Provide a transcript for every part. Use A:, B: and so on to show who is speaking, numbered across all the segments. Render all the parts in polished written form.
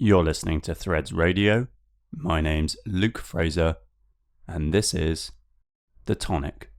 A: You're listening to Threads Radio. My name's Luke Fraser, and this is The Tonic.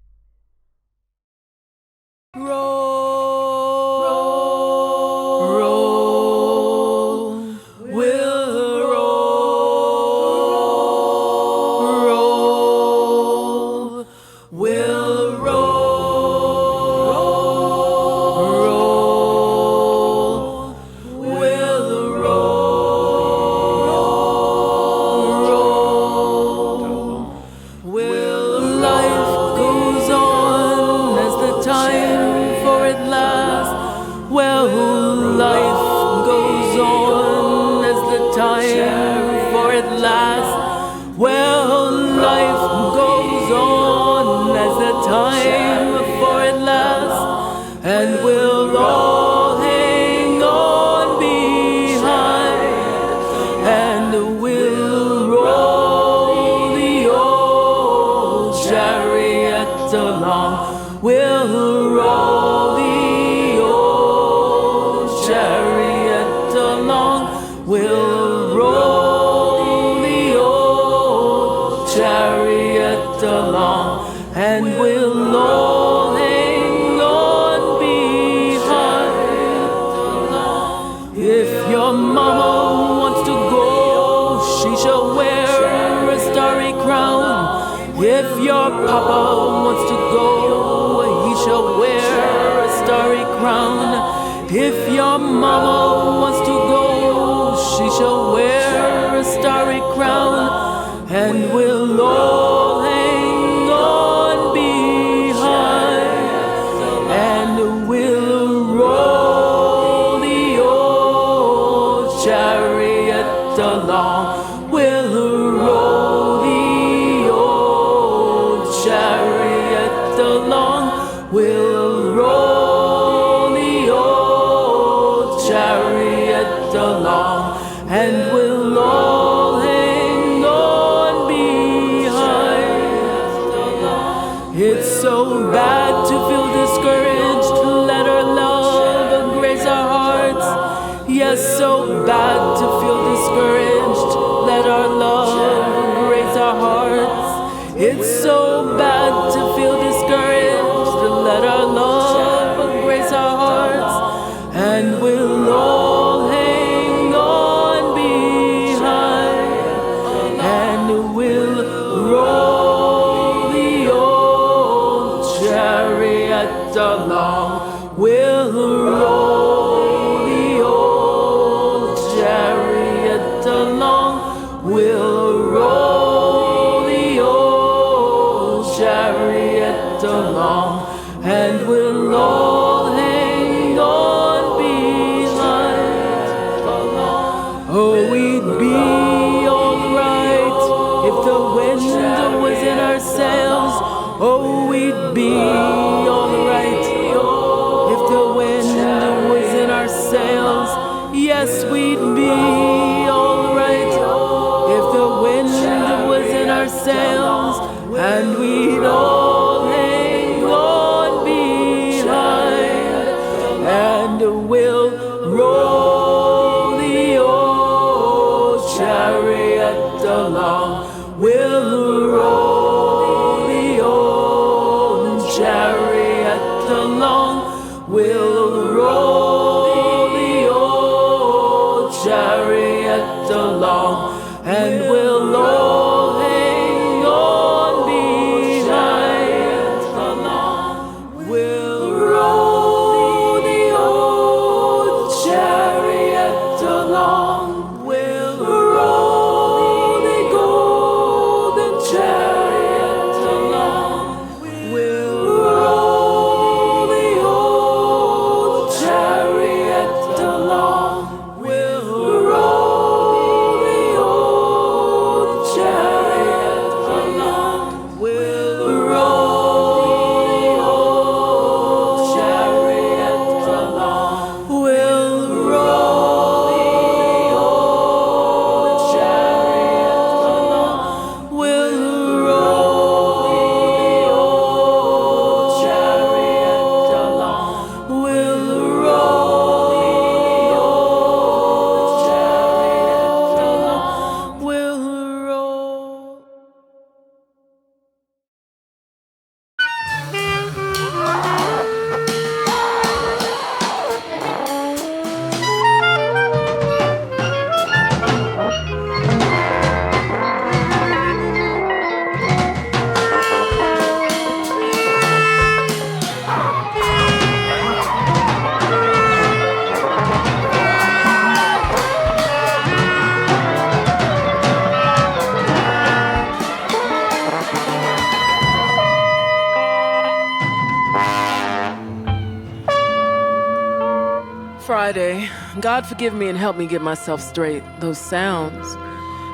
B: Friday. God forgive me and help me get myself straight. Those sounds.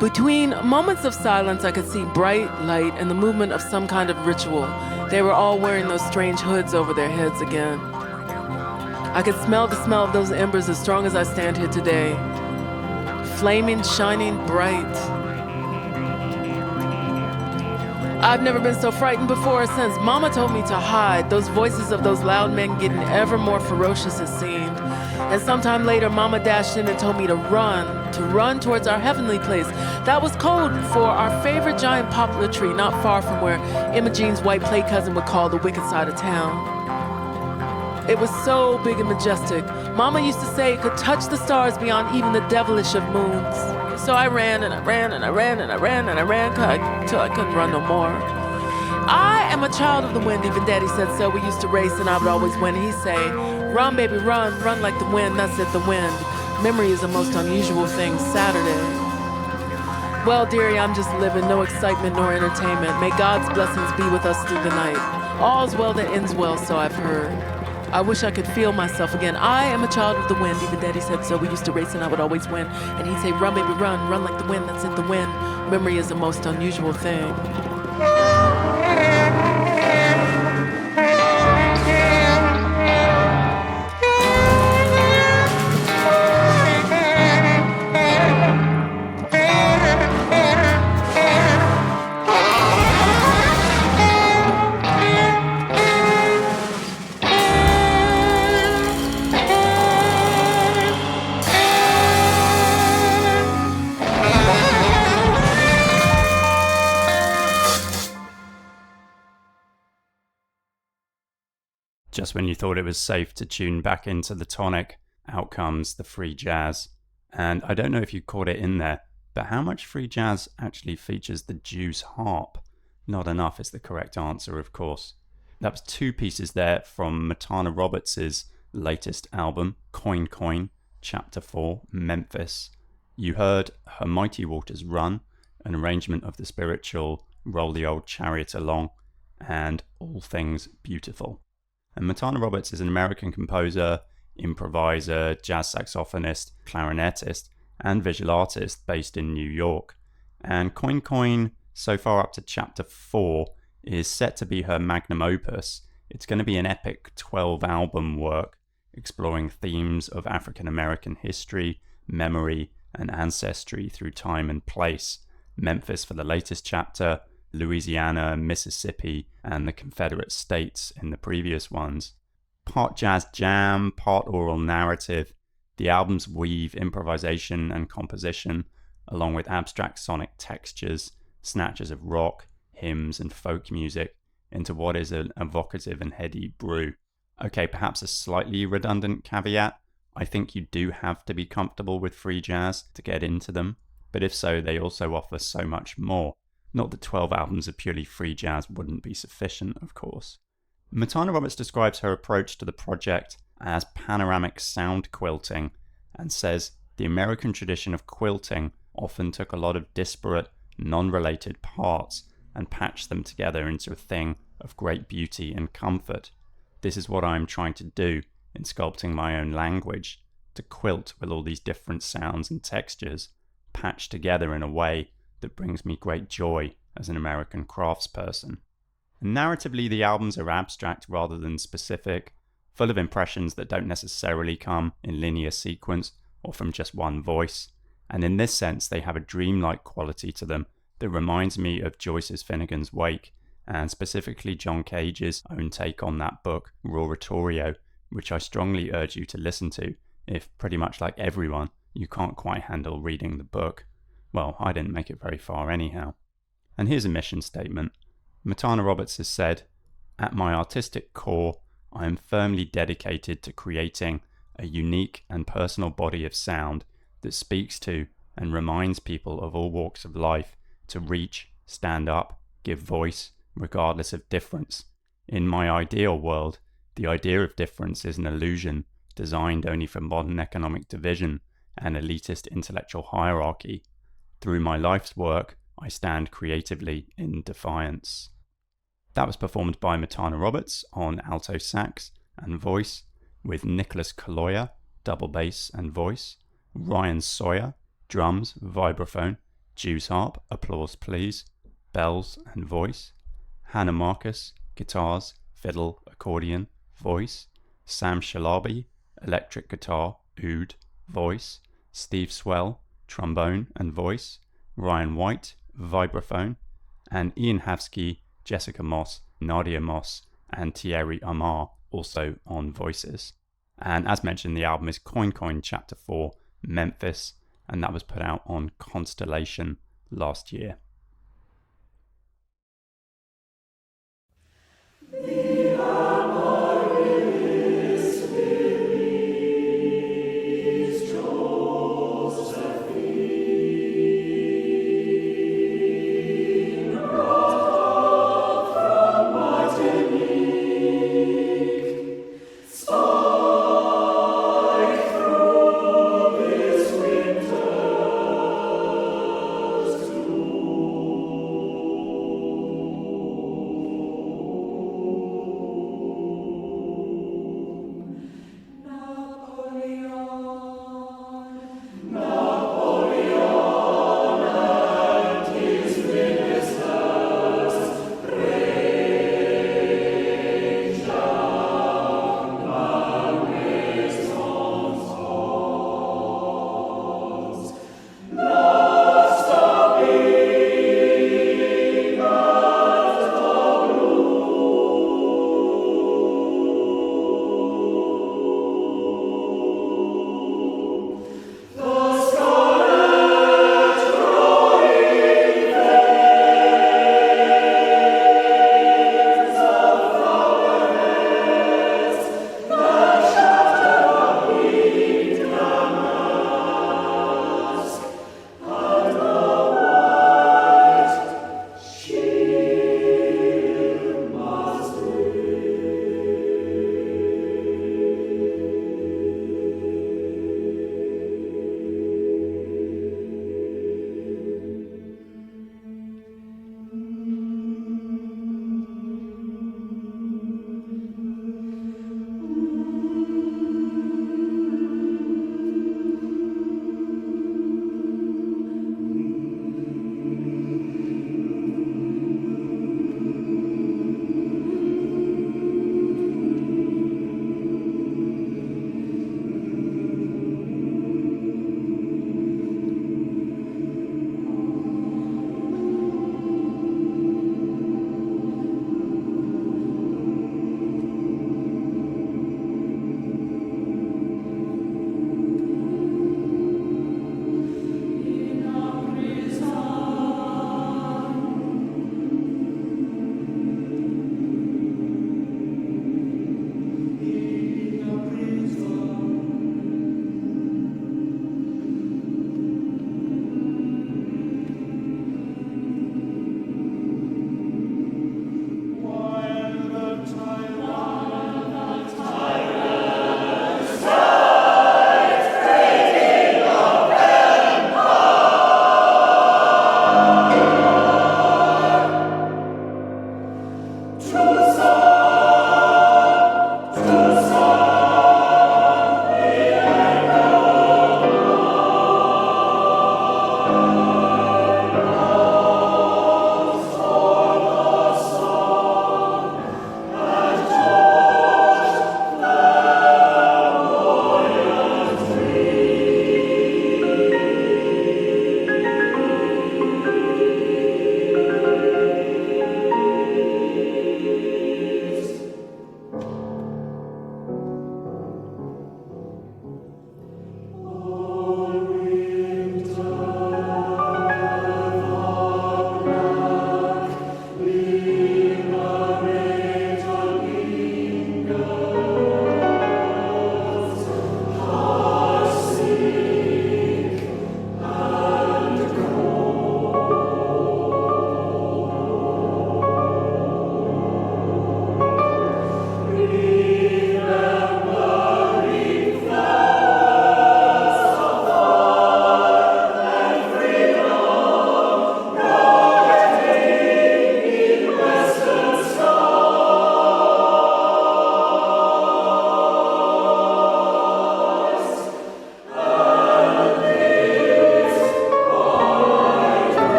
B: Between moments of silence, I could see bright light and the movement of some kind of ritual. They were all wearing those strange hoods over their heads again. I could smell the smell of those embers as strong as I stand here today. Flaming, shining, bright. I've never been so frightened before or since. Mama told me to hide. Those voices of those loud men getting ever more ferocious, it seemed. And sometime later, Mama dashed in and told me to run towards our heavenly place. That was code for our favorite giant poplar tree, not far from where Imogene's white play cousin would call the wicked side of town. It was so big and majestic. Mama used to say it could touch the stars beyond even the devilish of moons. So I ran and I ran and I ran and I ran and I ran till I couldn't run no more. I am a child of the wind, even Daddy said so. We used to race and I would always win. He'd say, run baby, run like the wind, that's it, the wind. Memory is the most unusual thing, Saturday. Well, dearie, I'm just living, no excitement nor entertainment. May God's blessings be with us through the night. All's well that ends well, so I've heard. I wish I could feel myself again. I am a child of the wind, even Daddy said so. We used to race and I would always win. And he'd say, run baby, run like the wind, that's it, the wind. Memory is the most unusual thing.
A: Just when you thought it was safe to tune back into the Tonic, out comes the free jazz. And I don't know if you caught it in there, but how much free jazz actually features the Jew's harp? Not enough is the correct answer, of course. That was two pieces there from Matana Roberts' latest album, Coin Coin, Chapter 4, Memphis. You heard Her Mighty Waters Run, an arrangement of the spiritual Roll the Old Chariot Along, and All Things Beautiful. And Matana Roberts is an American composer, improviser, jazz saxophonist, clarinetist, and visual artist based in New York. And Coin Coin, so far up to Chapter 4, is set to be her magnum opus. It's going to be an epic 12-album work exploring themes of African American history, memory, and ancestry through time and place. Memphis for the latest chapter, Louisiana, Mississippi, and the Confederate States in the previous ones. Part jazz jam, part oral narrative, the albums weave improvisation and composition, along with abstract sonic textures, snatches of rock, hymns, and folk music, into what is an evocative and heady brew. Okay, perhaps a slightly redundant caveat. I think you do have to be comfortable with free jazz to get into them, but if so, they also offer so much more. Not that 12 albums of purely free jazz wouldn't be sufficient, of course. Matana Roberts describes her approach to the project as panoramic sound quilting and says the American tradition of quilting often took a lot of disparate, non-related parts and patched them together into a thing of great beauty and comfort. This is what I'm trying to do in sculpting my own language, to quilt with all these different sounds and textures, patched together in a way that brings me great joy as an American craftsperson. And narratively, the albums are abstract rather than specific, full of impressions that don't necessarily come in linear sequence or from just one voice. And in this sense, they have a dreamlike quality to them that reminds me of Joyce's Finnegan's Wake, and specifically John Cage's own take on that book, Roratorio, which I strongly urge you to listen to if, pretty much like everyone, you can't quite handle reading the book. Well, I didn't make it very far anyhow. And here's a mission statement. Matana Roberts has said, "At my artistic core, I am firmly dedicated to creating a unique and personal body of sound that speaks to and reminds people of all walks of life to reach, stand up, give voice, regardless of difference. In my ideal world, the idea of difference is an illusion designed only for modern economic division and elitist intellectual hierarchy. Through my life's work, I stand creatively in defiance." That was performed by Matana Roberts on alto sax and voice, with Nicholas Kaloya double bass and voice, Ryan Sawyer, drums, vibraphone, Juice harp, applause please, bells and voice, Hannah Marcus, guitars, fiddle, accordion, voice, Sam Shalabi, electric guitar, oud, voice, Steve Swell, trombone and voice, Ryan White, vibraphone, and Ian Havsky, Jessica Moss, Nadia Moss, and Thierry Amar, also on voices. And as mentioned, the album is Coin Coin Chapter 4, Memphis, and that was put out on Constellation last year.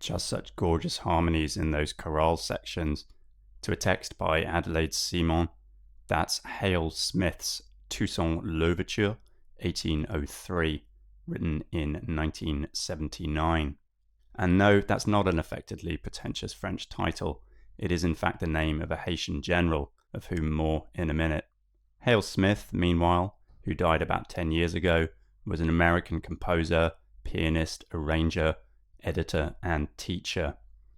A: Just such gorgeous harmonies in those chorale sections. To a text by Adelaide Simon, that's Hale Smith's Toussaint Louverture, 1803, written in 1979. And no, that's not an affectedly pretentious French title. It is in fact the name of a Haitian general, of whom more in a minute. Hale Smith, meanwhile, who died about 10 years ago, was an American composer, pianist, arranger, editor, and teacher.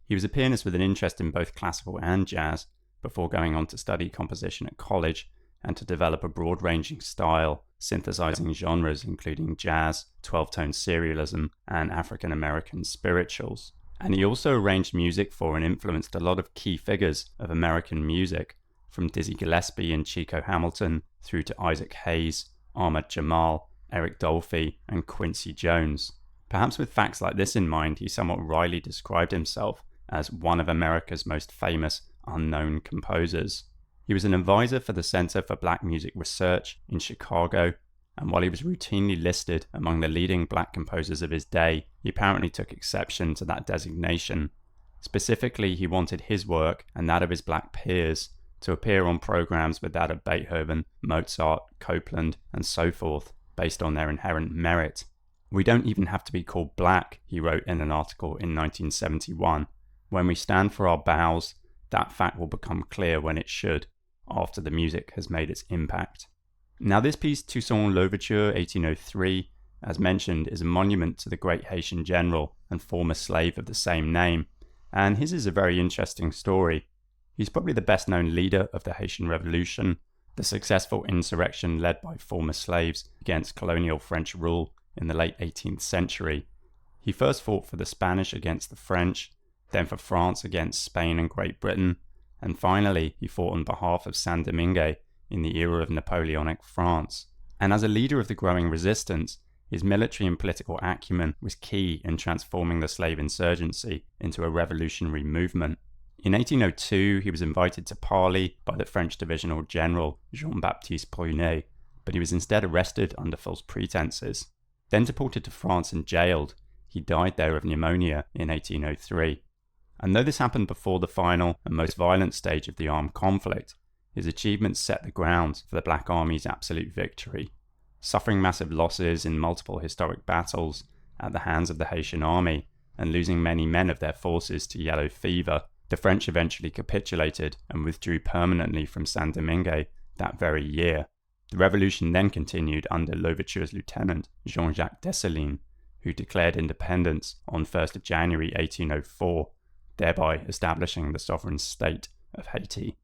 A: He was a pianist with an interest in both classical and jazz, before going on to study composition at college and to develop a broad-ranging style, synthesizing genres including jazz, 12-tone serialism, and African-American spirituals. And he also arranged music for and influenced a lot of key figures of American music, from Dizzy Gillespie and Chico Hamilton through to Isaac Hayes, Ahmad Jamal, Eric Dolphy, and Quincy Jones. Perhaps with facts like this in mind, he somewhat wryly described himself as one of America's most famous unknown composers. He was an advisor for the Center for Black Music Research in Chicago, and while he was routinely listed among the leading black composers of his day, he apparently took exception to that designation. Specifically, he wanted his work and that of his black peers to appear on programs with that of Beethoven, Mozart, Copland, and so forth, based on their inherent merit. "We don't even have to be called black," he wrote in an article in 1971. "When we stand for our bows, that fact will become clear when it should, after the music has made its impact." Now this piece, Toussaint Louverture, 1803, as mentioned, is a monument to the great Haitian general and former slave of the same name, and his is a very interesting story. He's probably the best known leader of the Haitian Revolution, the successful insurrection led by former slaves against colonial French rule in the late 18th century. He first fought for the Spanish against the French, then for France against Spain and Great Britain, and finally he fought on behalf of Saint-Domingue in the era of Napoleonic France. And as a leader of the growing resistance, his military and political acumen was key in transforming the slave insurgency into a revolutionary movement. In 1802, he was invited to parley by the French divisional general Jean-Baptiste Brunet, but he was instead arrested under false pretenses. Then deported to France and jailed, he died there of pneumonia in 1803. And though this happened before the final and most violent stage of the armed conflict, his achievements set the ground for the Black Army's absolute victory. Suffering massive losses in multiple historic battles at the hands of the Haitian army and losing many men of their forces to yellow fever, the French eventually capitulated and withdrew permanently from Saint-Domingue that very year. The revolution then continued under Louverture's lieutenant, Jean-Jacques Dessalines, who declared independence on 1st of January 1804, thereby establishing the sovereign state of Haiti.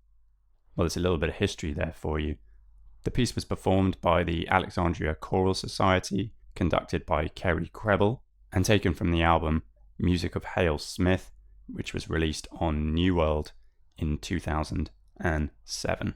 A: Well, there's a little bit of history there for you. The piece was performed by the Alexandria Choral Society, conducted by Kerry Krebel, and taken from the album Music of Hale Smith, which was released on New World in 2007.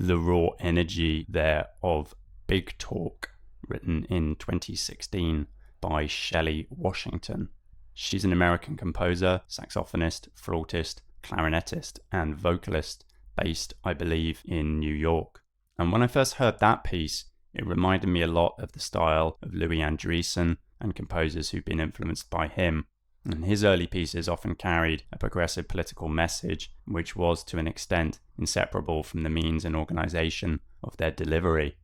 A: The raw energy there of Big Talk, written in 2016 by Shelley Washington. She's an American composer, saxophonist, flautist, clarinetist, and vocalist based, I believe, in New York. And when I first heard that piece, it reminded me a lot of the style of Louis Andriessen and composers who've been influenced by him. And his early pieces often carried a progressive political message, which was to an extent inseparable from the means and organisation of their delivery.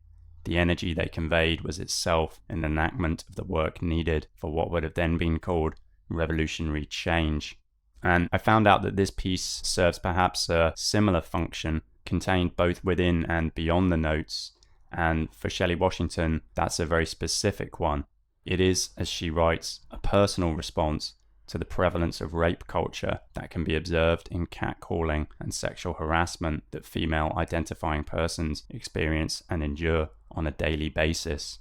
A: The energy they conveyed was itself an enactment of the work needed for what would have then been called revolutionary change. And I found out that this piece serves perhaps a similar function, contained both within and beyond the notes, and for Shelley Washington, that's a very specific one. It is, as she writes, a personal response to the prevalence of rape culture that can be observed in catcalling and sexual harassment that female identifying persons experience and endure on a daily basis.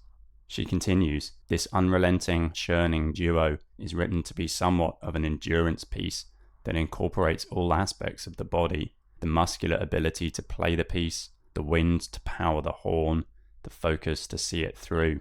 A: She continues, this unrelenting, churning duo is written to be somewhat of an endurance piece that incorporates all aspects of the body, the muscular ability to play the piece, the wind to power the horn, the focus to see it through.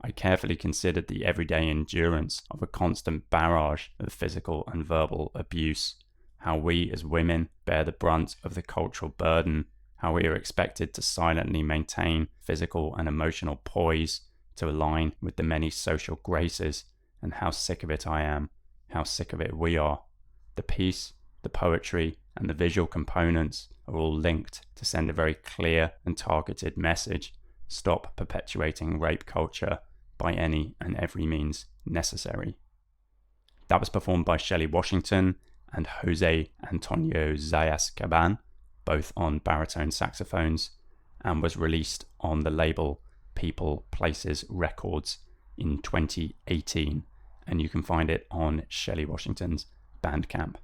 A: I carefully considered the everyday endurance of a constant barrage of physical and verbal abuse, how we as women bear the brunt of the cultural burden, how we are expected to silently maintain physical and emotional poise to align with the many social graces, and how sick of it I am, how sick of it we are. The piece, the poetry, and the visual components are all linked to send a very clear and targeted message. Stop perpetuating rape culture by any and every means necessary. That was performed by Shelley Washington and Jose Antonio Zayas Caban, both on baritone saxophones, and was released on the label People Places Records in 2018, and you can find it on Shelley Washington's Bandcamp.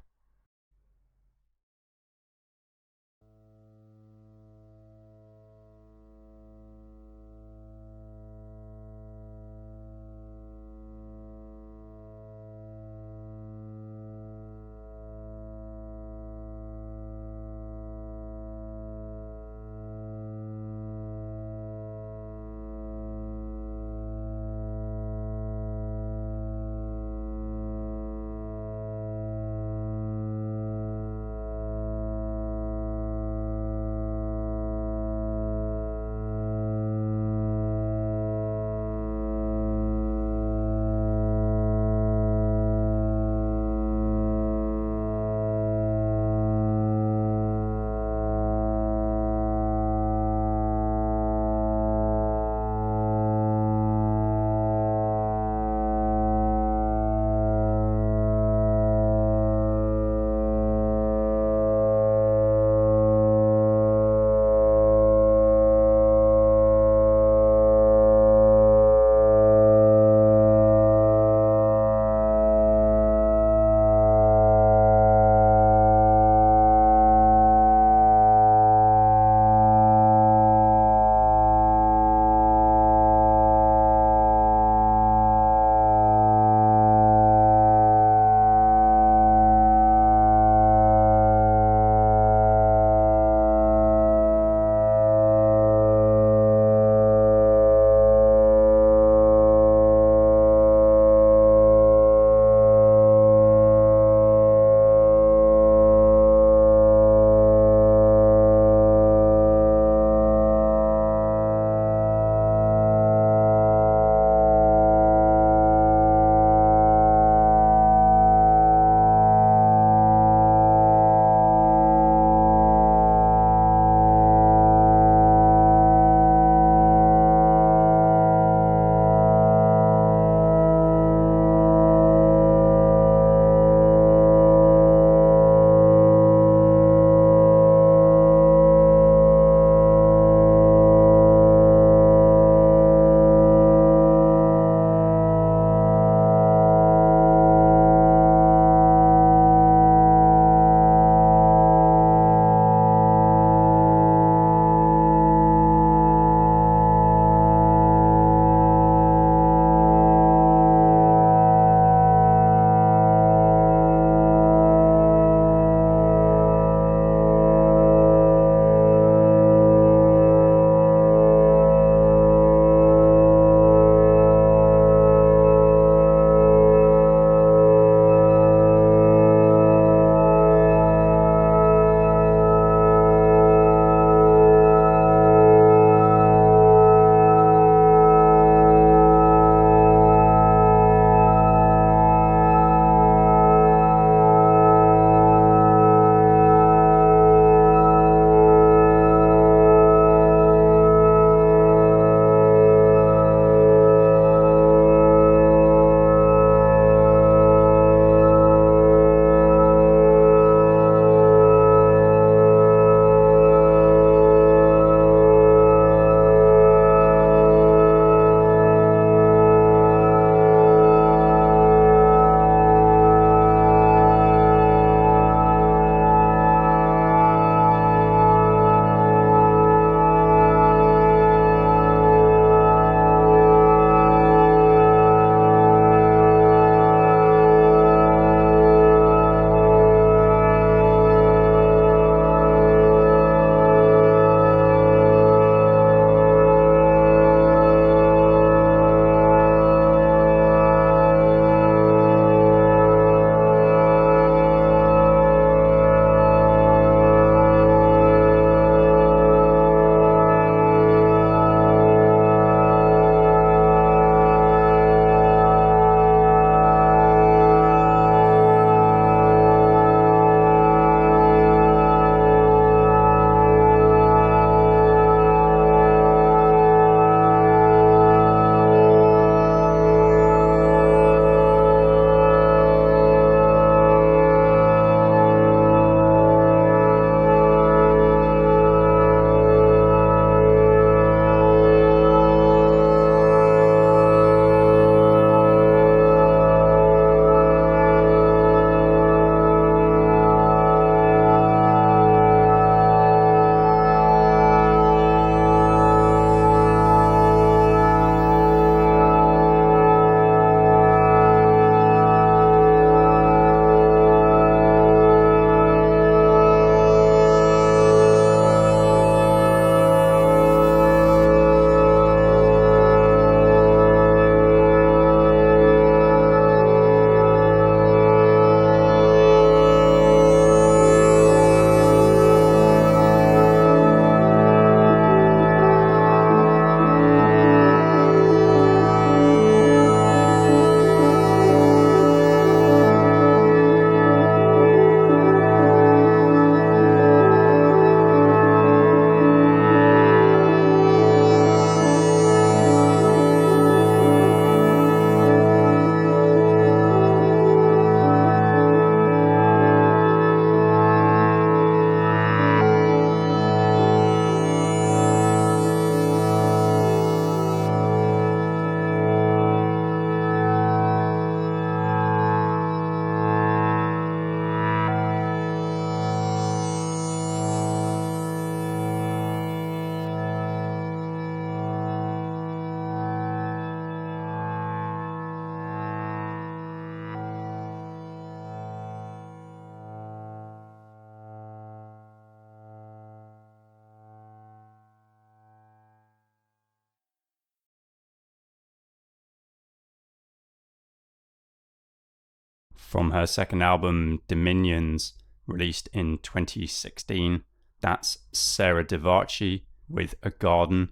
A: from her second album, Dominions, released in 2016. That's Sarah Divaci with A Garden,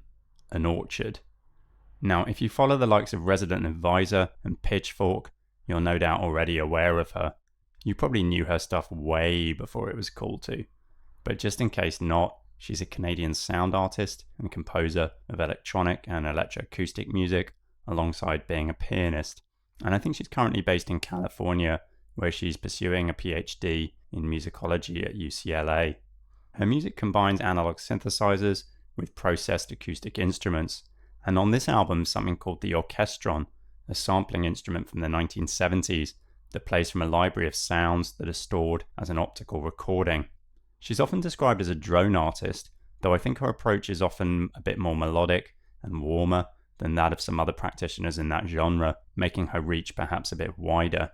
A: an Orchard. Now, if you follow the likes of Resident Advisor and Pitchfork, you're no doubt already aware of her. You probably knew her stuff way before it was cool to. But just in case not, she's a Canadian sound artist and composer of electronic and electroacoustic music, alongside being a pianist. And I think she's currently based in California, where she's pursuing a PhD in musicology at UCLA. Her music combines analog synthesizers with processed acoustic instruments, and on this album something called the orchestron, a sampling instrument from the 1970s that plays from a library of sounds that are stored as an optical recording. She's often described as a drone artist, though I think her approach is often a bit more melodic and warmer than that of some other practitioners in that genre, making her reach perhaps a bit wider.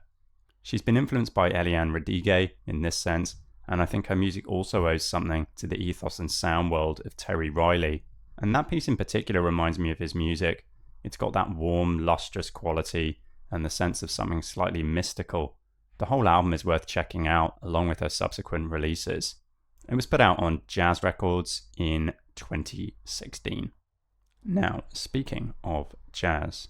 A: She's been influenced by Eliane Radigue in this sense, and I think her music also owes something to the ethos and sound world of Terry Riley. And that piece in particular reminds me of his music. It's got that warm, lustrous quality and the sense of something slightly mystical. The whole album is worth checking out, along with her subsequent releases. It was put out on Jazz Records in 2016. Now, speaking of jazz,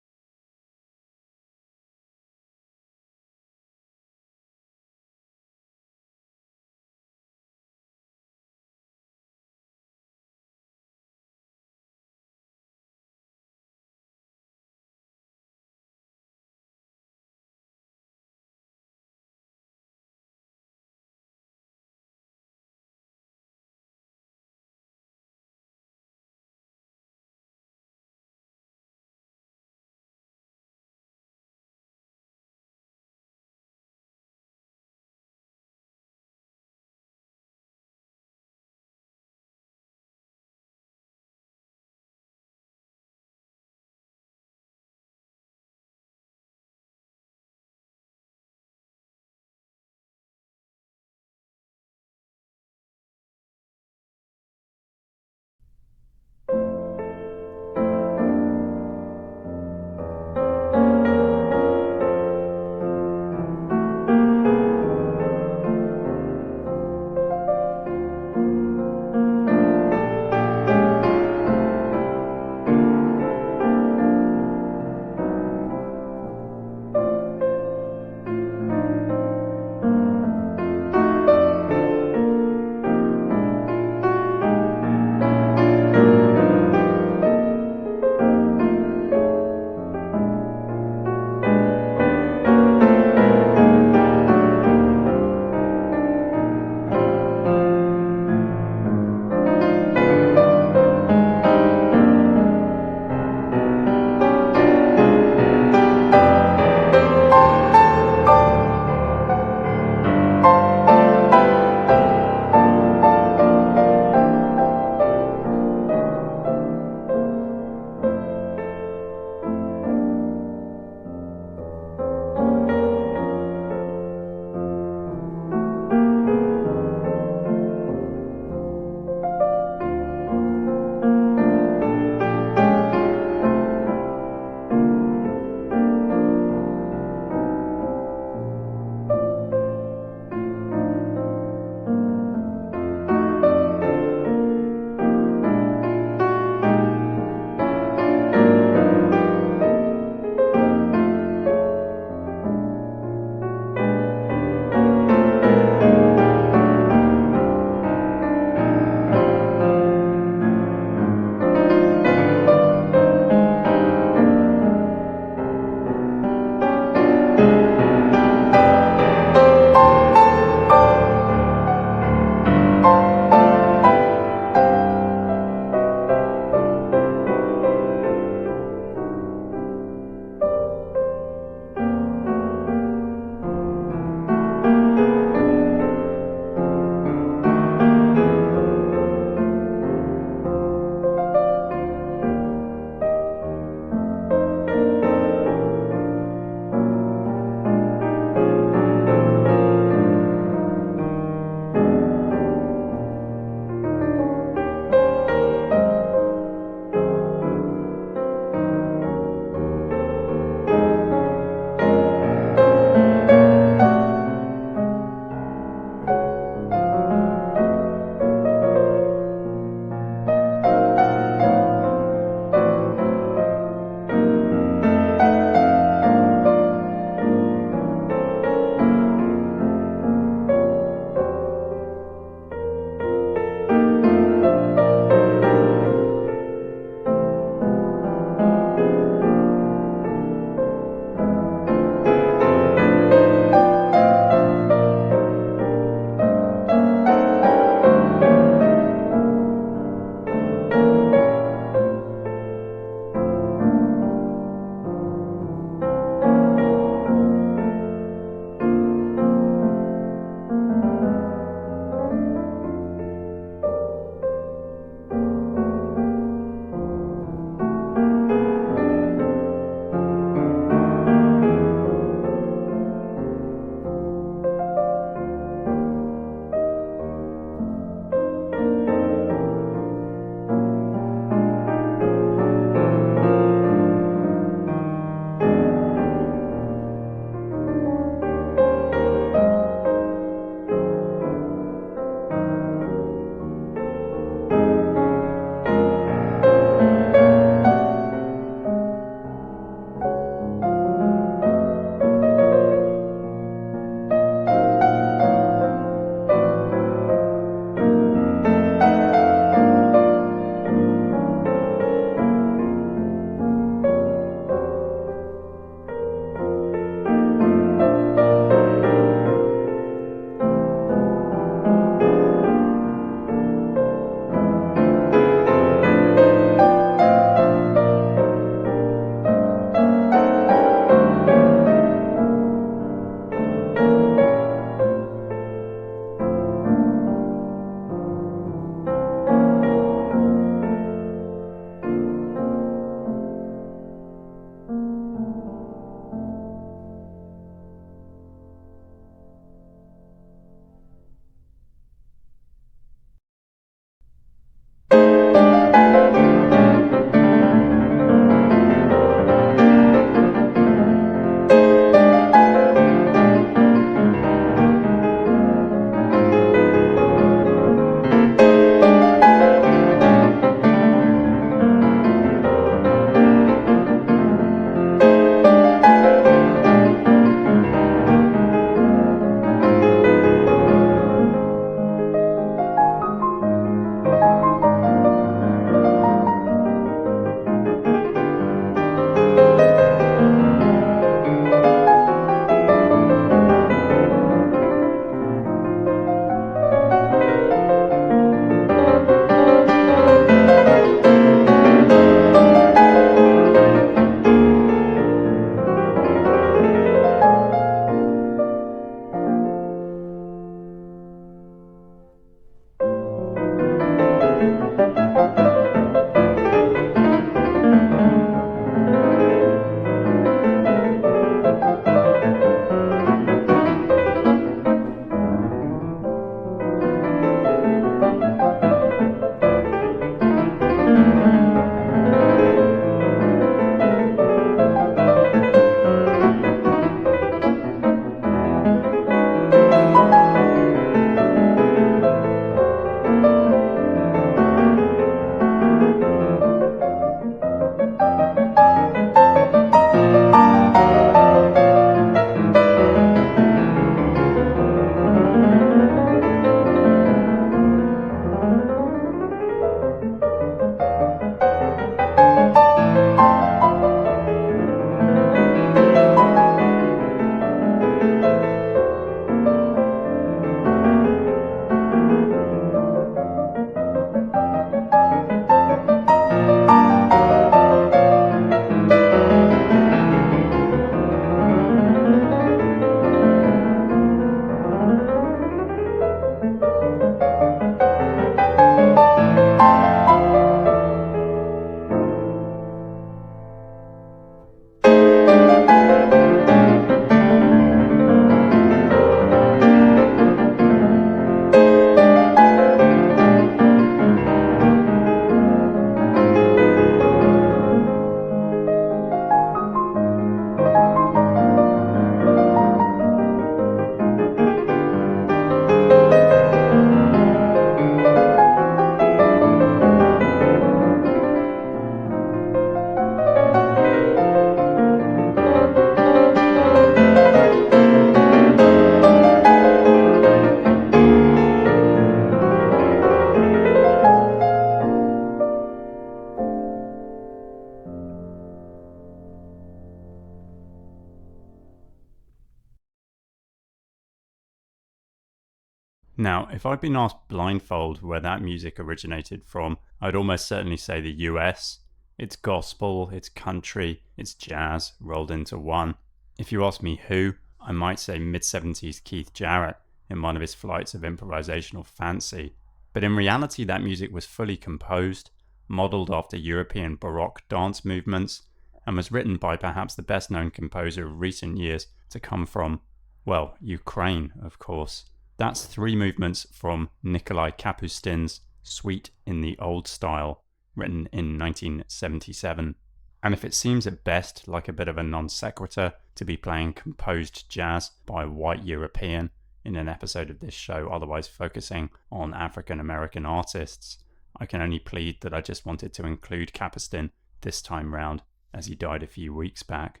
A: Now, if I'd been asked blindfold where that music originated from, I'd almost certainly say the US. It's gospel, it's country, it's jazz rolled into one. If you ask me who, I might say mid-70s Keith Jarrett in one of his flights of improvisational fancy. But in reality, that music was fully composed, modelled after European Baroque dance movements, and was written by perhaps the best-known composer of recent years to come from, well, Ukraine, of course. That's 3 movements from Nikolai Kapustin's Suite in the Old Style, written in 1977. And if it seems at best like a bit of a non sequitur to be playing composed jazz by a white European in an episode of this show otherwise focusing on African American artists, I can only plead that I just wanted to include Kapustin this time round, as he died a few weeks back.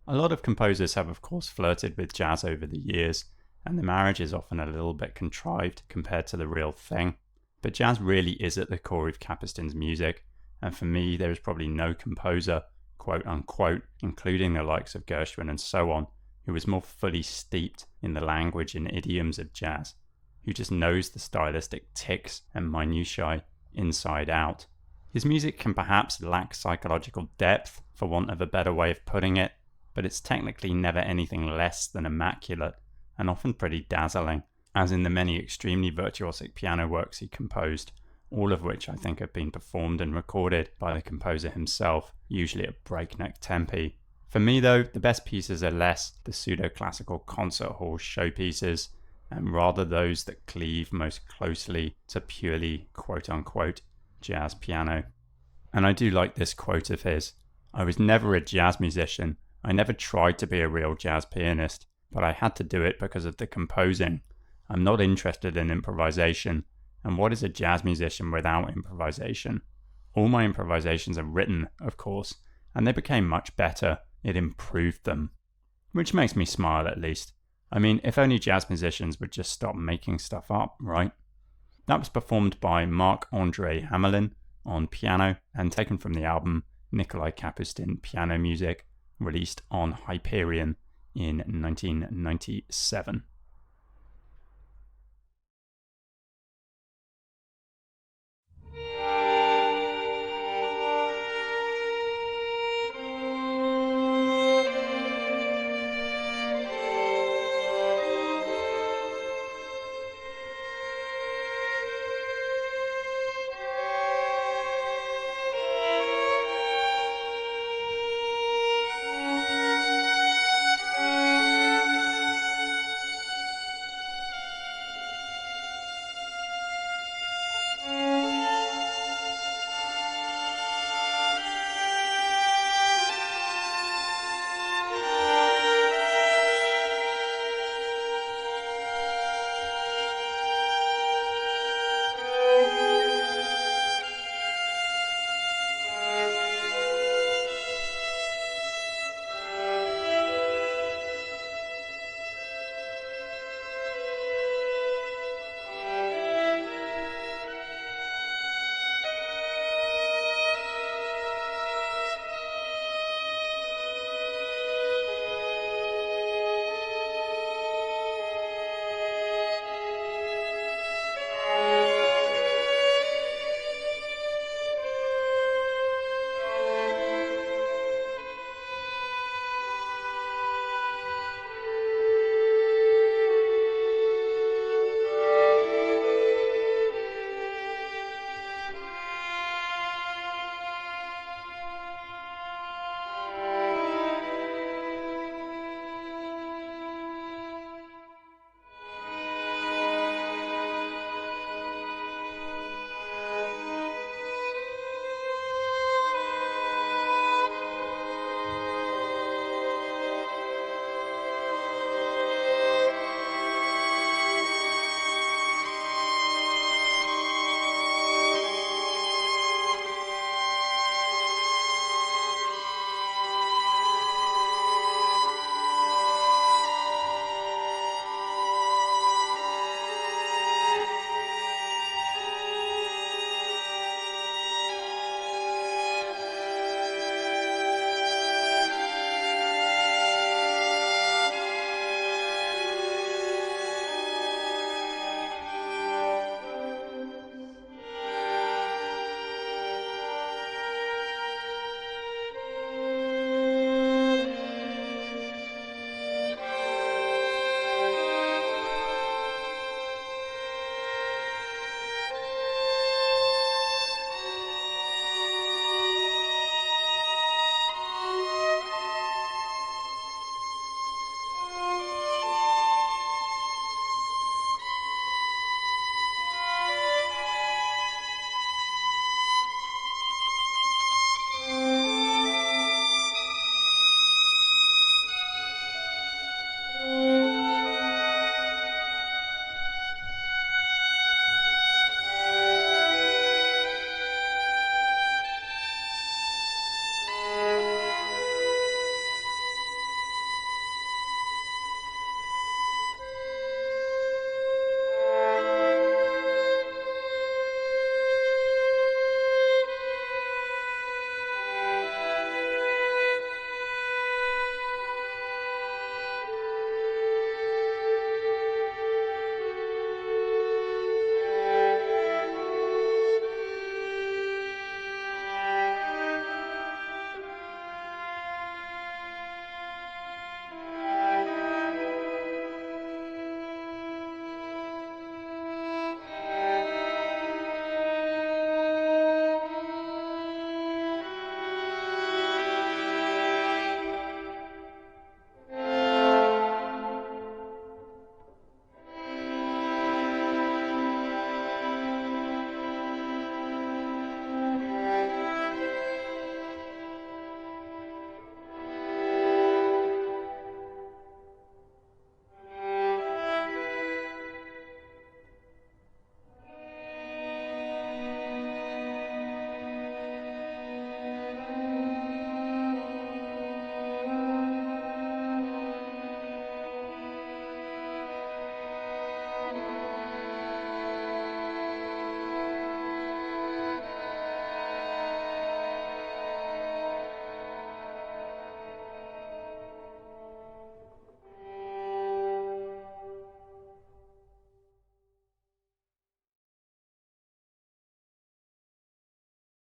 A: A lot of composers have of course flirted with jazz over the years, and the marriage is often a little bit contrived compared to the real thing. But jazz really is at the core of Kapustin's music, and for me there is probably no composer, quote unquote, including the likes of Gershwin and so on, who was more fully steeped in the language and idioms of jazz, who just knows the stylistic tics and minutiae inside out. His music can perhaps lack psychological depth, for want of a better way of putting it, but it's technically never anything less than immaculate, and often pretty dazzling, as in the many extremely virtuosic piano works he composed, all of which I think have been performed and recorded by the composer himself, usually at breakneck tempi. For me though, the best pieces are less the pseudo-classical concert hall showpieces, and rather those that cleave most closely to purely quote-unquote jazz piano. And I do like this quote of his: "I was never a jazz musician, I never tried to be a real jazz pianist, but I had to do it because of the composing. I'm not interested in improvisation, and what is a jazz musician without improvisation? All my improvisations are written, of course, and they became much better. It improved them." Which makes me smile at least. I mean, if only jazz musicians would just stop making stuff up, right? That was performed by Marc-André Hamelin on piano and taken from the album Nikolai Kapustin Piano Music, released on Hyperion in 1997.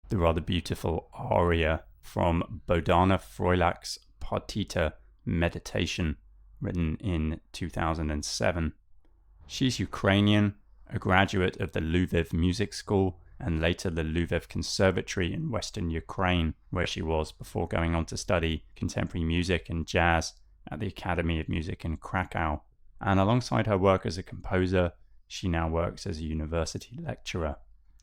A: the rather beautiful aria from Bodana Froilak's Partita Meditation, written in 2007. She's Ukrainian, a graduate of the Lviv Music School and later the Lviv Conservatory in Western Ukraine, where she was before going on to study contemporary music and jazz at the Academy of Music in Krakow. And alongside her work as a composer, she now works as a university lecturer.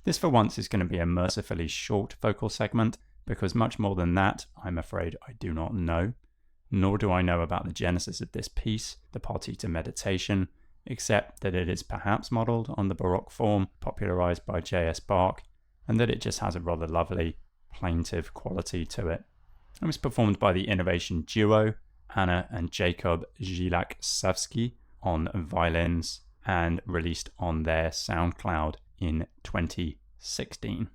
A: This for once is going to be a mercifully short vocal segment, because much more than that, I'm afraid I do not know. Nor do I know about the genesis of this piece, the Partita Meditation, except that it is perhaps modelled on the Baroque form popularised by J.S. Bach, and that it just has a rather lovely, plaintive quality to it. It was performed by the Innovation Duo, Anna and Jacob Zilak-Savsky, on violins, and released on their SoundCloud in 2016.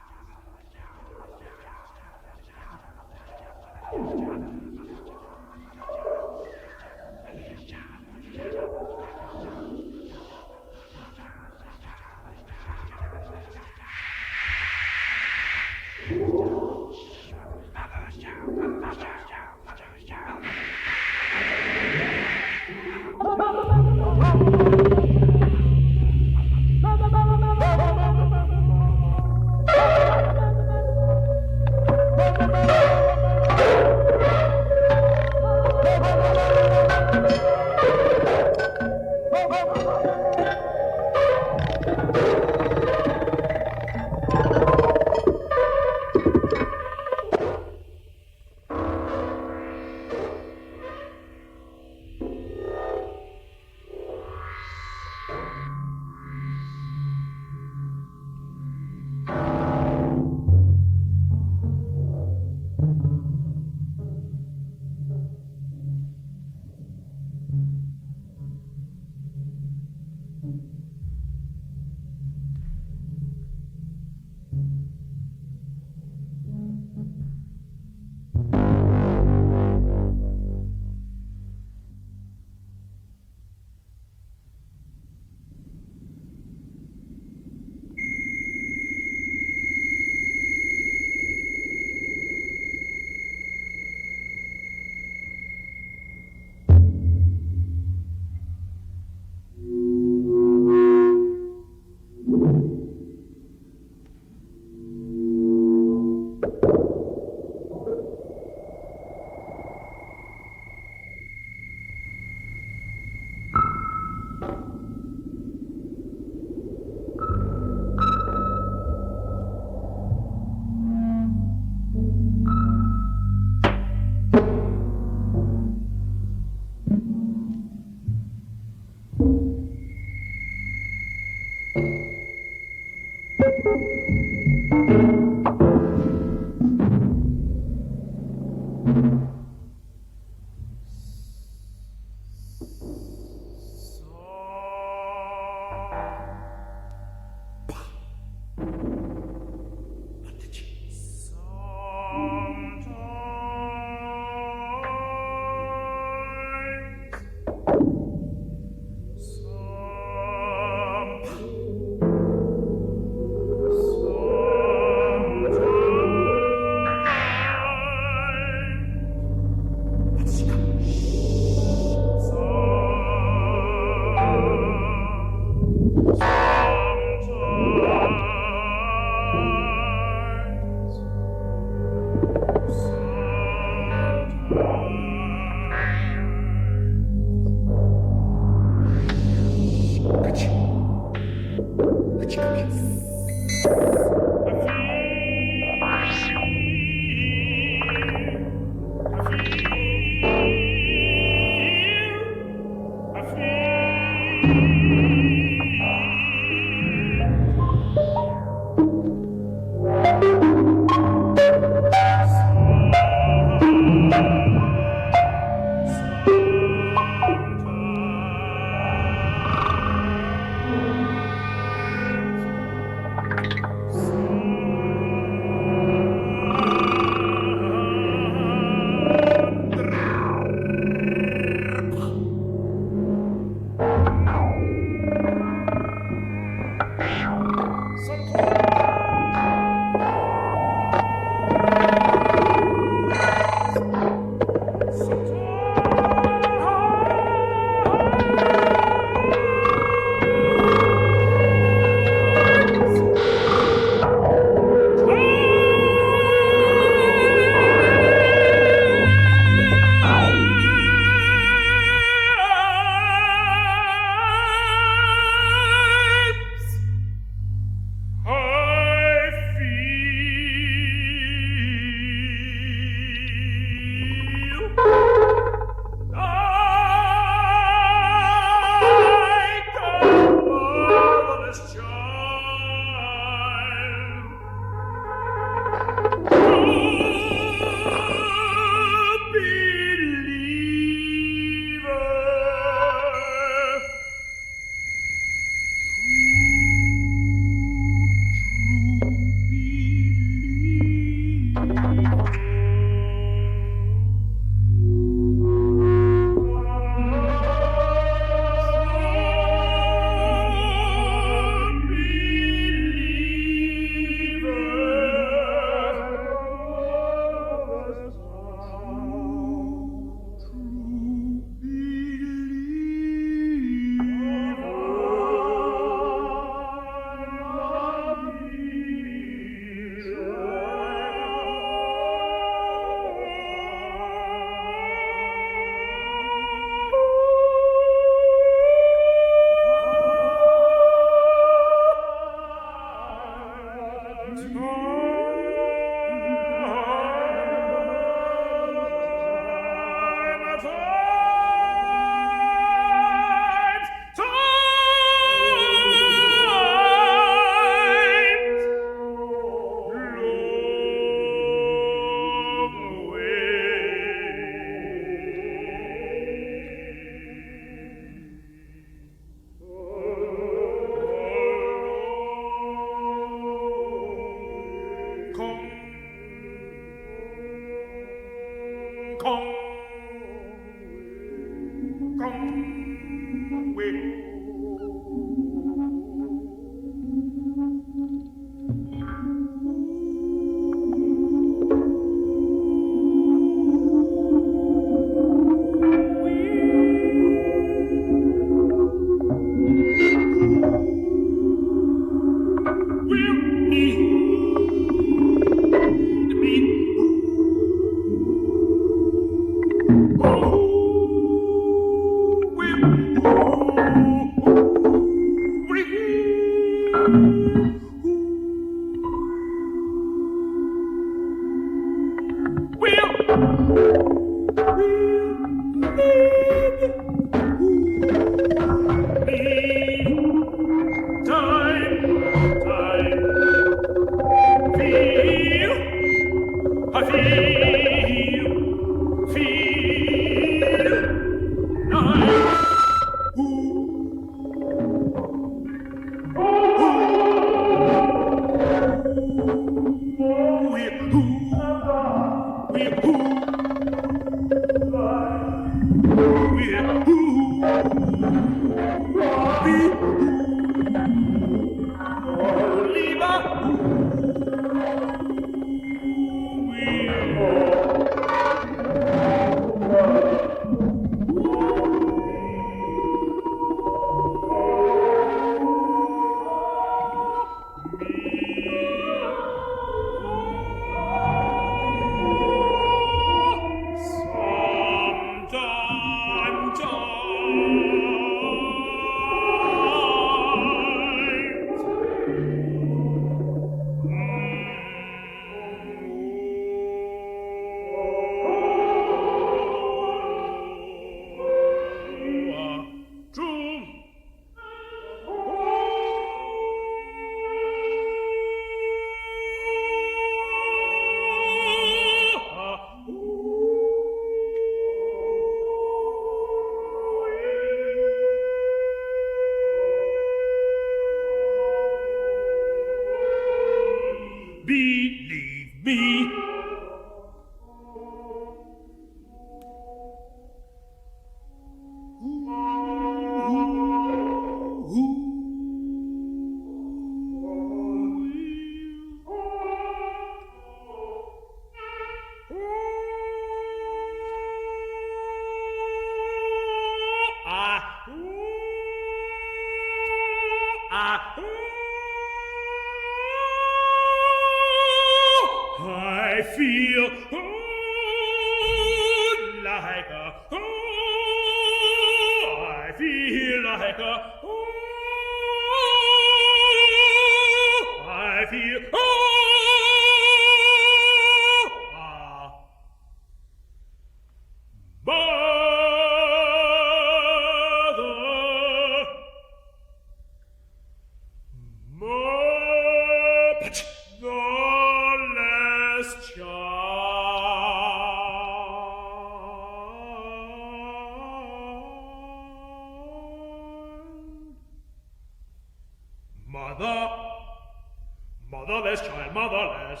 C: Motherless child, motherless.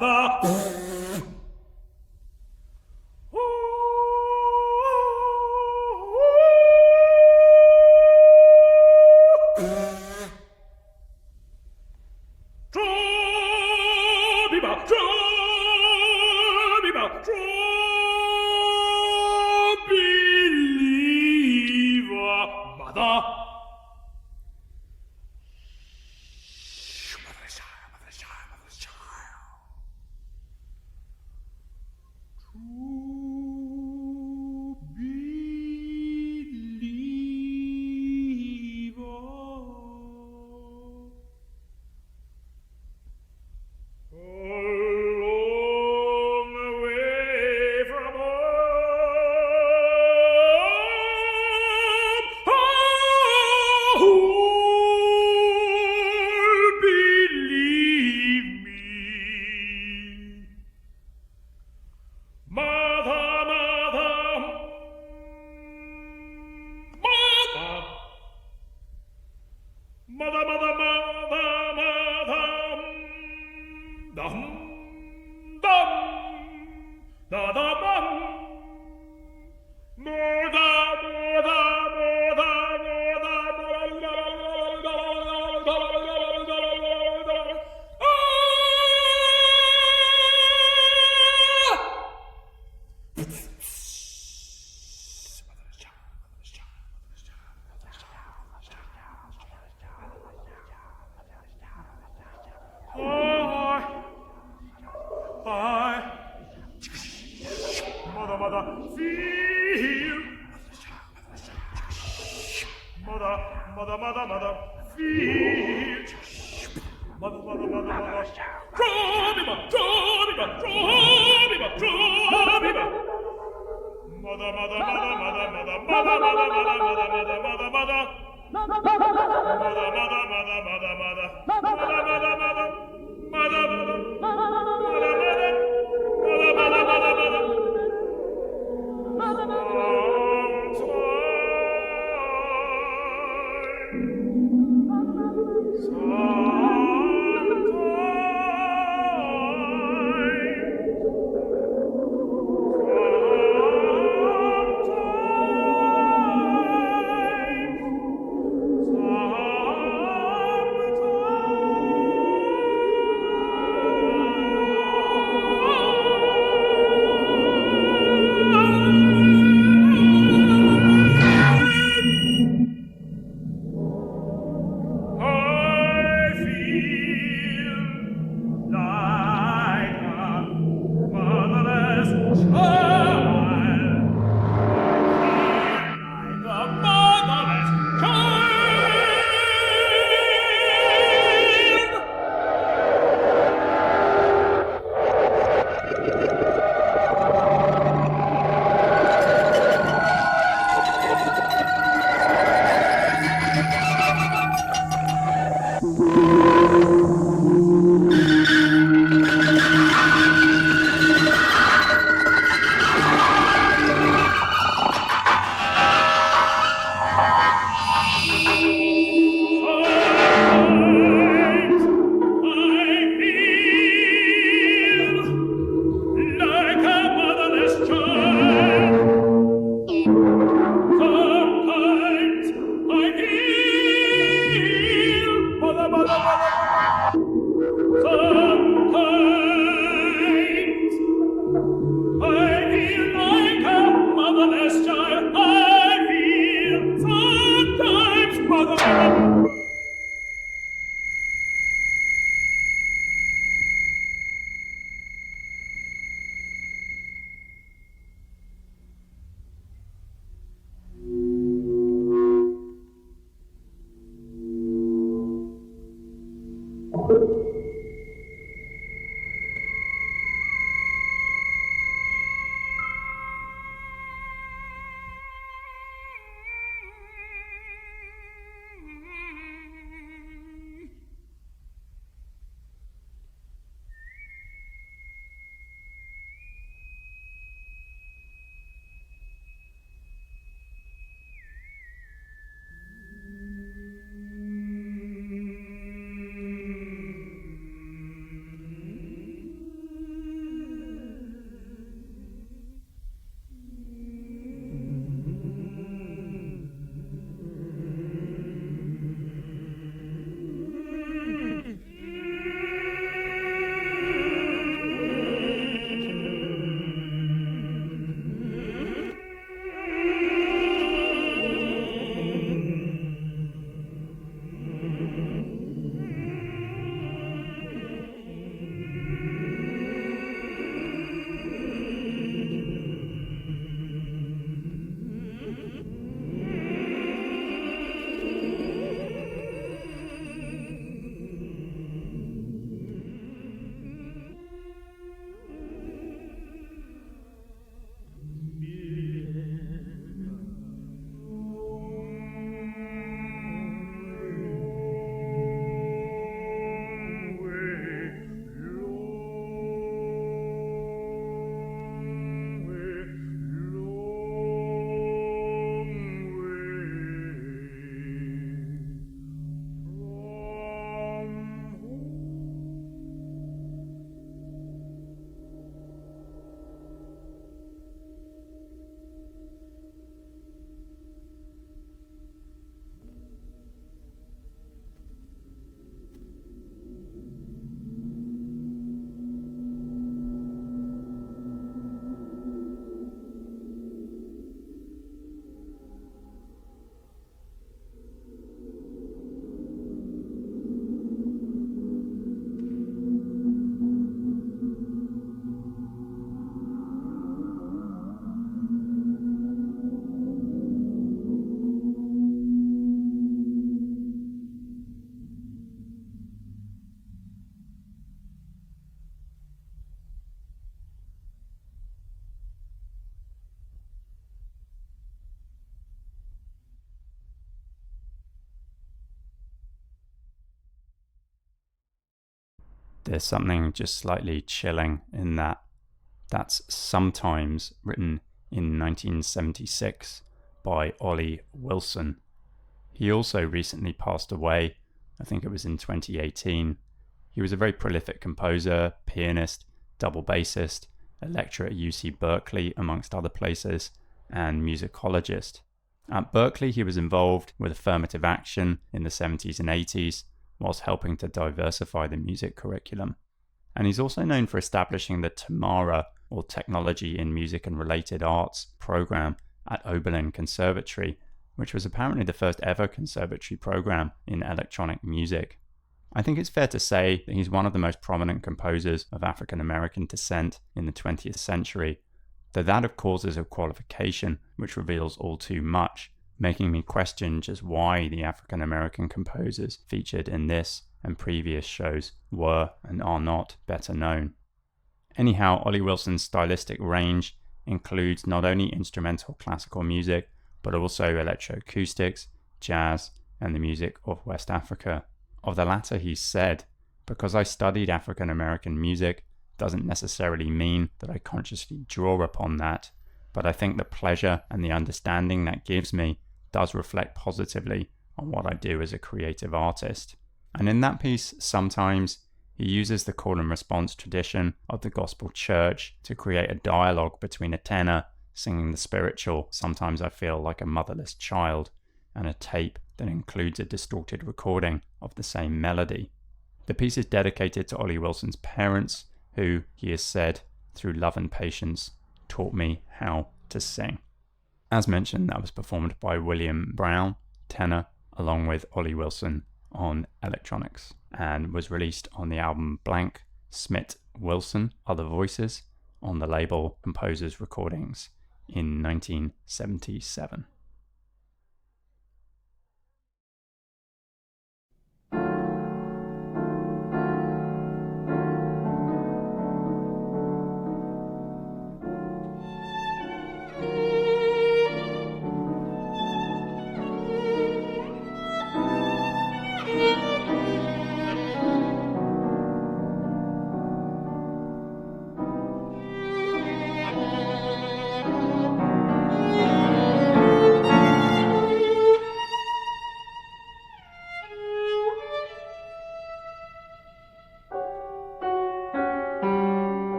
C: Mother.
A: There's something just slightly chilling in that. That's Sometimes, written in 1976 by Ollie Wilson. He also recently passed away. I think it was in 2018. He was a very prolific composer, pianist, double bassist, a lecturer at UC Berkeley, amongst other places, and musicologist. At Berkeley, he was involved with affirmative action in the 70s and 80s, whilst helping to diversify the music curriculum. And he's also known for establishing the Tamara, or Technology in Music and Related Arts, program at Oberlin Conservatory, which was apparently the first ever conservatory program in electronic music. I think it's fair to say that he's one of the most prominent composers of African American descent in the 20th century, though that of course is a qualification which reveals all too much, making me question just why the African American composers featured in this and previous shows were and are not better known. Anyhow, Ollie Wilson's stylistic range includes not only instrumental classical music, but also electroacoustics, jazz, and the music of West Africa. Of the latter, he said, "Because I studied African American music doesn't necessarily mean that I consciously draw upon that, but I think the pleasure and the understanding that gives me does reflect positively on what I do as a creative artist." And in that piece, Sometimes, he uses the call and response tradition of the gospel church to create a dialogue between a tenor singing the spiritual "Sometimes I Feel Like a Motherless Child" and a tape that includes a distorted recording of the same melody. The piece is dedicated to Ollie Wilson's parents, who, he has said, through love and patience, taught me how to sing. As mentioned, that was performed by William Brown, tenor, along with Ollie Wilson on electronics, and was released on the album Blank, Smith, Wilson, Other Voices, on the label Composers Recordings in 1977.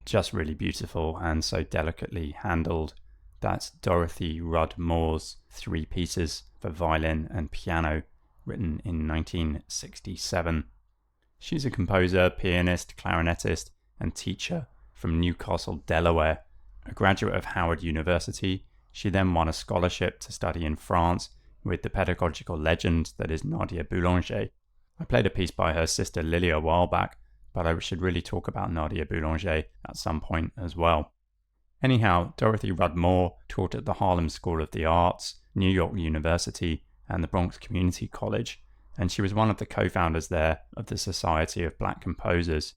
A: just really beautiful and so delicately handled. That's Dorothy Rudd Moore's 3 pieces for violin and piano, written in 1967. She's a composer, pianist, clarinetist, and teacher from Newcastle, Delaware. A graduate of Howard University, she then won a scholarship to study in France with the pedagogical legend that is Nadia Boulanger. I played a piece by her sister Lily a while back, but I should really talk about Nadia Boulanger at some point as well. Anyhow, Dorothy Rudd Moore taught at the Harlem School of the Arts, New York University, and the Bronx Community College, and she was one of the co-founders there of the Society of Black Composers.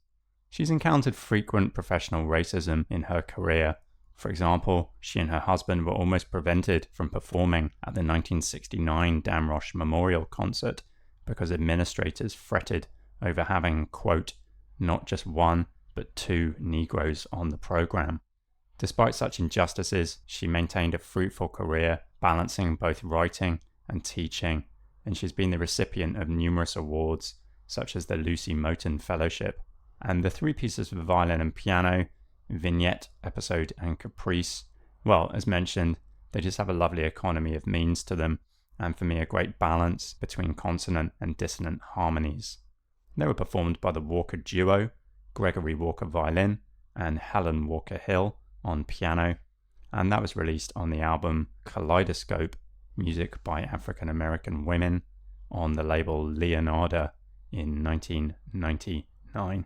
A: She's encountered frequent professional racism in her career. For example, she and her husband were almost prevented from performing at the 1969 Damrosch Memorial Concert because administrators fretted over having, quote, not just one, but 2 Negroes on the program. Despite such injustices, she maintained a fruitful career, balancing both writing and teaching, and she's been the recipient of numerous awards, such as the Lucy Moten Fellowship. And the 3 pieces for violin and piano, Vignette, Episode, and Caprice, well, as mentioned, they just have a lovely economy of means to them, and for me a great balance between consonant and dissonant harmonies. They were performed by the Walker Duo, Gregory Walker violin, and Helen Walker Hill on piano, and that was released on the album Kaleidoscope, Music by African American Women, on the label Leonarda in 1999.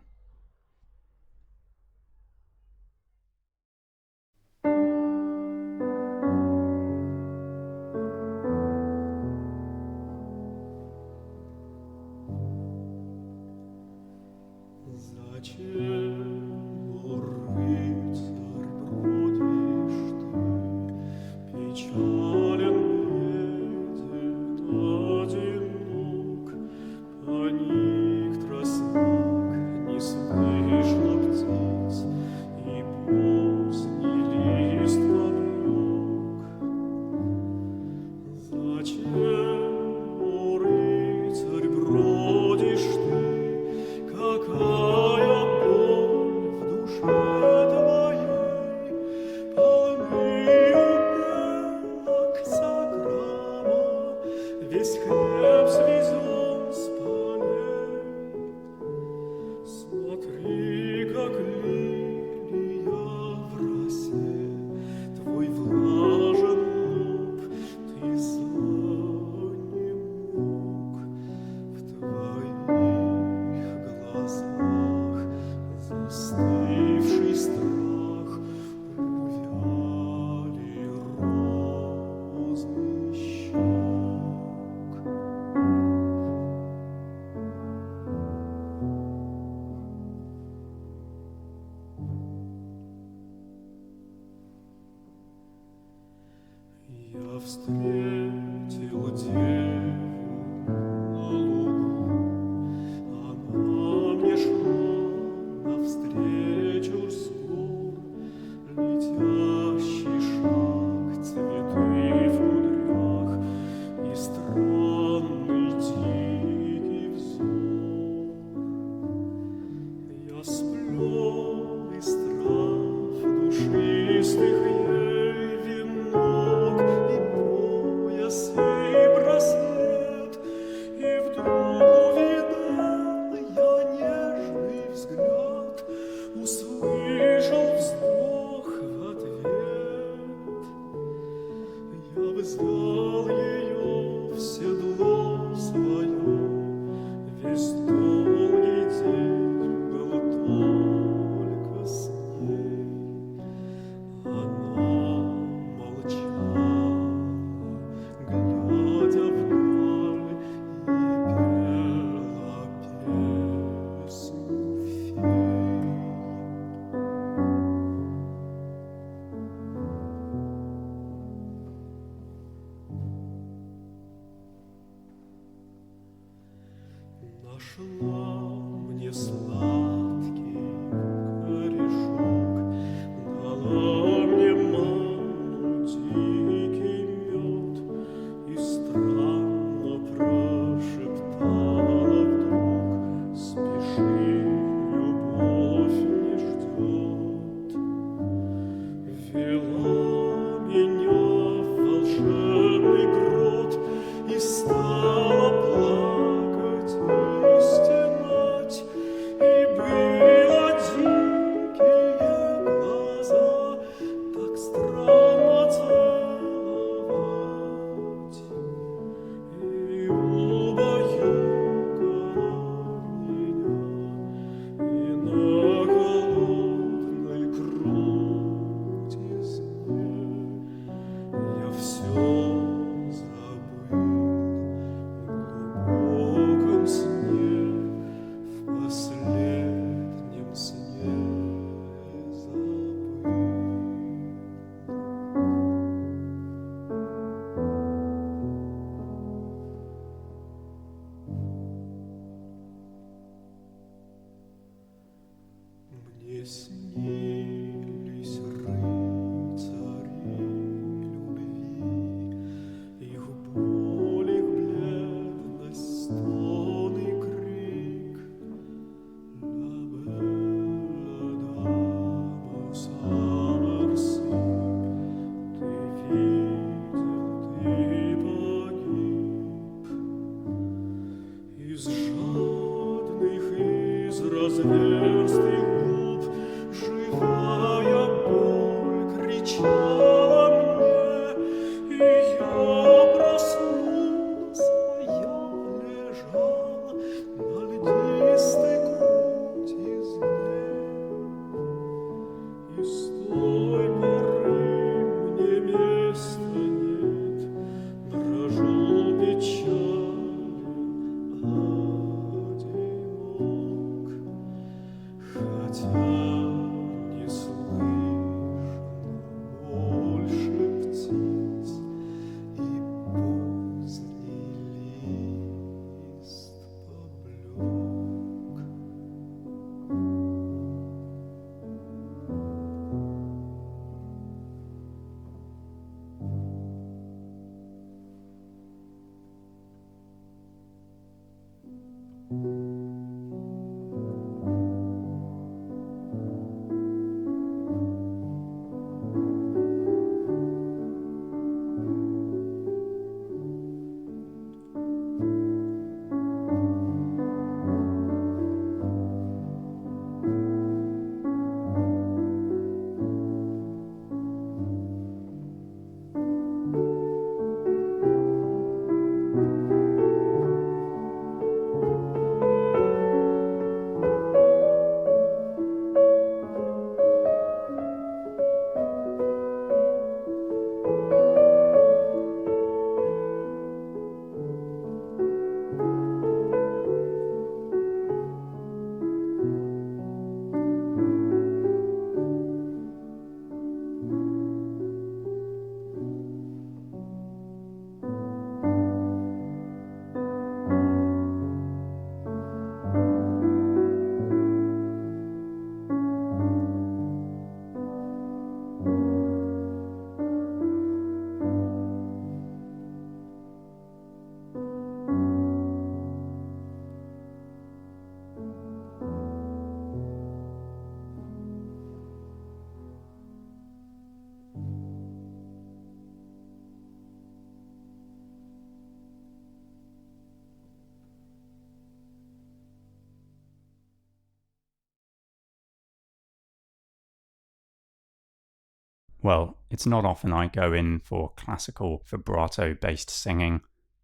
A: Well, it's not often I go in for classical vibrato-based singing,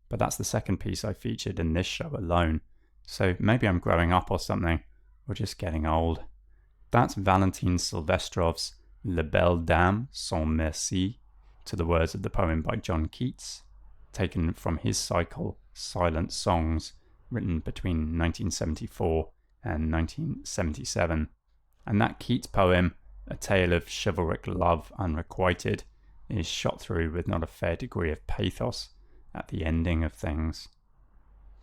A: but that's the second piece I featured in this show alone, so maybe I'm growing up or something, or just getting old. That's Valentin Silvestrov's Les Belles Dames Sans Merci, to the words of the poem by John Keats, taken from his cycle Silent Songs, written between 1974 and 1977. And that Keats poem, a tale of chivalric love unrequited, is shot through with not a fair degree of pathos at the ending of things.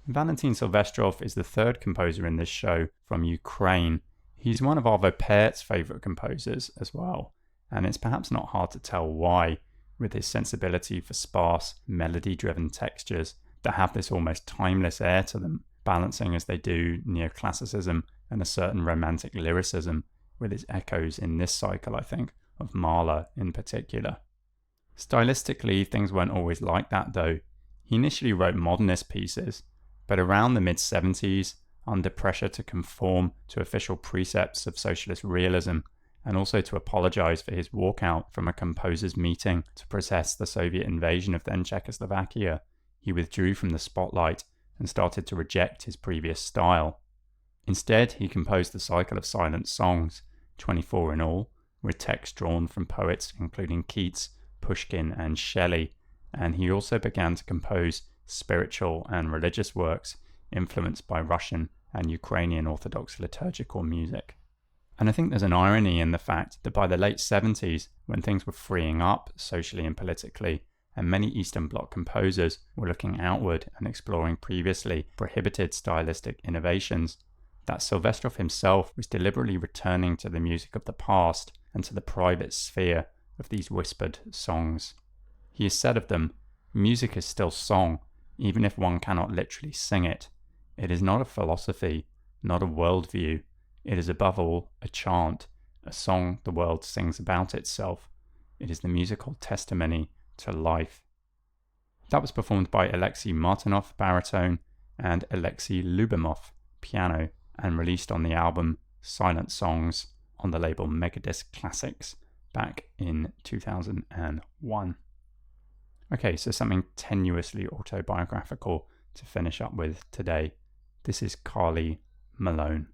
A: Valentin Silvestrov is the third composer in this show from Ukraine. He's one of Arvo Pärt's favourite composers as well, and it's perhaps not hard to tell why, with his sensibility for sparse, melody-driven textures that have this almost timeless air to them, balancing as they do neoclassicism and a certain romantic lyricism, with its echoes in this cycle, I think, of Mahler in particular. Stylistically, things weren't always like that though. He initially wrote modernist pieces, but around the mid-70s, under pressure to conform to official precepts of socialist realism, and also to apologise for his walkout from a composers' meeting to protest the Soviet invasion of then Czechoslovakia, he withdrew from the spotlight and started to reject his previous style. Instead, he composed the cycle of silent songs, 24 in all, with texts drawn from poets including Keats, Pushkin and Shelley, and he also began to compose spiritual and religious works influenced by Russian and Ukrainian Orthodox liturgical music. And I think there's an irony in the fact that by the late 70s, when things were freeing up socially and politically, and many Eastern Bloc composers were looking outward and exploring previously prohibited stylistic innovations, that Silvestrov himself was deliberately returning to the music of the past and to the private sphere of these whispered songs. He has said of them, "Music is still song, even if one cannot literally sing it. It is not a philosophy, not a worldview. It is above all a chant, a song the world sings about itself. It is the musical testimony to life." That was performed by Alexei Martynov, baritone, and Alexei Lubimov, piano, and released on the album Silent Songs on the label Megadisc Classics back in 2001. Okay, so something tenuously autobiographical to finish up with today. This is Carly Malone.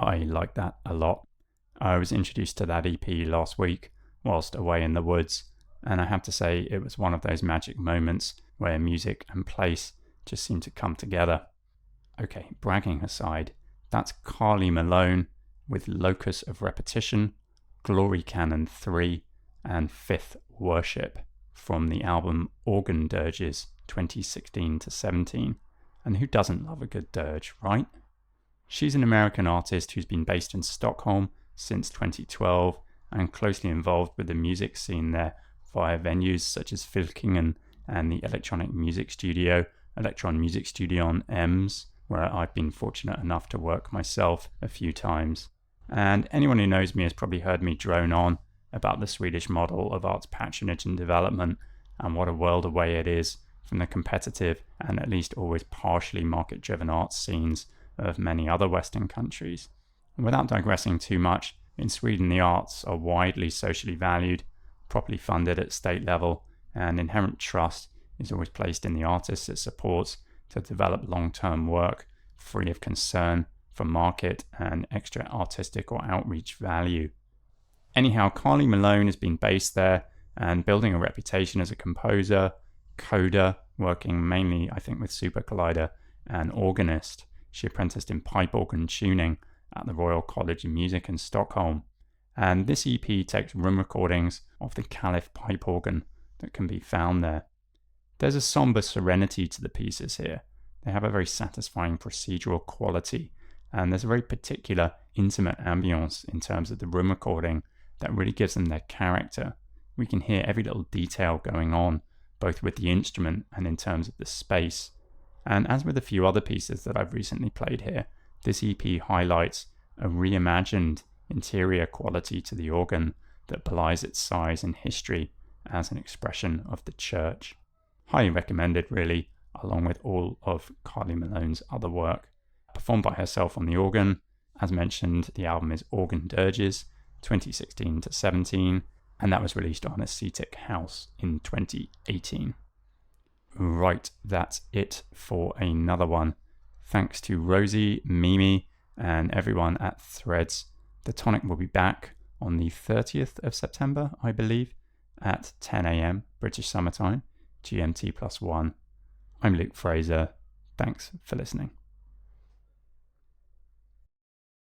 A: I like that a lot. I was introduced to that EP last week whilst away in the woods, and I have to say it was one of those magic moments where music and place just seem to come together. Okay, bragging aside, that's Carly Malone with Locus of Repetition, Glory Canon 3, and Fifth Worship from the album Organ Dirges 2016 to 17. And who doesn't love a good dirge, right? She's an American artist who's been based in Stockholm since 2012 and closely involved with the music scene there via venues such as Filkingen and the Electron Music Studio on Ems, where I've been fortunate enough to work myself a few times. And anyone who knows me has probably heard me drone on about the Swedish model of arts patronage and development, and what a world away it is from the competitive and at least always partially market-driven arts scenes of many other Western countries. And without digressing too much, in Sweden the arts are widely socially valued, properly funded at state level, and inherent trust is always placed in the artists it supports to develop long-term work free of concern for market and extra artistic or outreach value. Anyhow, Carly Malone has been based there and building a reputation as a composer, coder, working mainly, I think, with Super Collider, and organist. She apprenticed in pipe organ tuning at the Royal College of Music in Stockholm. And this EP takes room recordings of the Caliph pipe organ that can be found there. There's a somber serenity to the pieces here. They have a very satisfying procedural quality, and there's a very particular intimate ambience in terms of the room recording that really gives them their character. We can hear every little detail going on, both with the instrument and in terms of the space. And as with a few other pieces that I've recently played here, this EP highlights a reimagined interior quality to the organ that belies its size and history as an expression of the church. Highly recommended, really, along with all of Carly Malone's other work. Performed by herself on the organ. As mentioned, the album is Organ Dirges 2016 to 17, and that was released on Ascetic House in 2018. Right, that's it for another one. Thanks to Rosie, Mimi, and everyone at Threads. The Tonic will be back on the 30th of September, I believe, at 10 a.m. British Summer Time, GMT+1. I'm Luke Fraser. Thanks for listening.